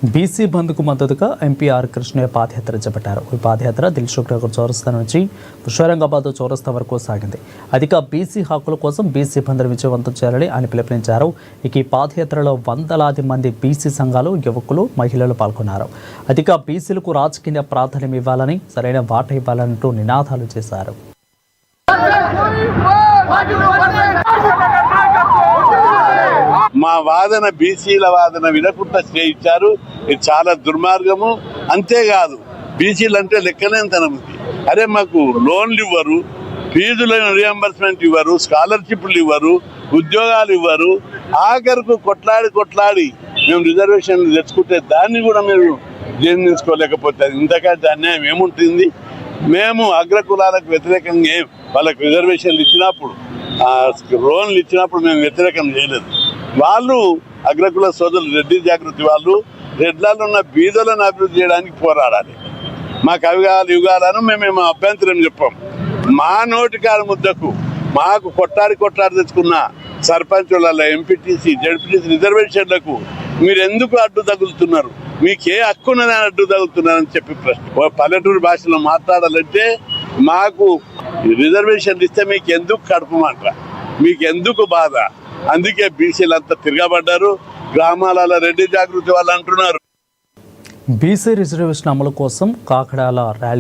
BC బంద్కు మద్దతుగా MP are Krishnaiah పాదయాత్ర చేపట్టారు. ఈ పాదయాత్ర దిల్సుఖ్ నగర్ చౌరస్తా నుంచి హుషారంగాబాద్ చౌరస్తా వరకు సాగింది. అధిక బీసీ హక్కుల కోసం బీసీ బంద్ను విజయవంతం చేయాలని ఆయన పిలుపునిచ్చారు. ఇక ఈ పాదయాత్రలో వందలాది మంది బీసీ సంఘాలు, యువకులు, మహిళలు పాల్గొన్నారు. అధిక బీసీలకు రాజకీయ ప్రాధాన్యం ఇవ్వాలని, సరైన వాటా ఇవ్వాలంటూ నినాదాలు చేశారు. మా వాదన బీసీల వాదన వినకుండా స్టే ఇచ్చారు. ఇది చాలా దుర్మార్గము. అంతేకాదు, బీసీలు అంటే లెక్కలేనితనం ఉంది. అరే, మాకు లోన్లు ఇవ్వరు, ఫీజులను రియంబర్స్మెంట్ ఇవ్వరు, స్కాలర్షిప్లు ఇవ్వరు, ఉద్యోగాలు ఇవ్వరు. ఆఖరుకు కొట్లాడి మేము రిజర్వేషన్లు తెచ్చుకుంటే దాన్ని కూడా మీరు జీర్ణించుకోలేకపోతే ఇంతకంటే అన్యాయం ఏముంటుంది? మేము అగ్రకులాలకు వ్యతిరేకంగా వాళ్ళకు రిజర్వేషన్లు ఇచ్చినప్పుడు, లోన్లు ఇచ్చినప్పుడు మేము వ్యతిరేకం చేయలేదు. వాళ్ళు అగ్రకుల సోదరులు రెడ్డి జాగృతి వాళ్ళు రెడ్లలో ఉన్న బీదలను అభివృద్ధి చేయడానికి పోరాడాలి. మాకు అవి కావాలి, ఇవి కావాలని మేము అభ్యంతరం చెప్పాం. మా నోటికారు ముద్దకు మాకు కొట్టాడి తెచ్చుకున్న సర్పంచుల, ఎంపీటీసీ, జడ్పీటీసీ రిజర్వేషన్లకు మీరు ఎందుకు అడ్డు తగులుతున్నారు? మీకే హక్కునని అడ్డు తగులుతున్నారని చెప్పి ప్రశ్న. పల్లెటూరు భాషలో మాట్లాడాలంటే మాకు రిజర్వేషన్లు ఇస్తే మీకు ఎందుకు కడుపుమంట, మీకు ఎందుకు బాధ? అందుకే బీసీలు అంతా తిరగబడ్డారు. గ్రామాలలో రెడ్డి జాగృతి వాళ్ళు అంటున్నారు. బీసీ రిజర్వేషన్ అమలు కోసం కాకడాల ర్యాలీ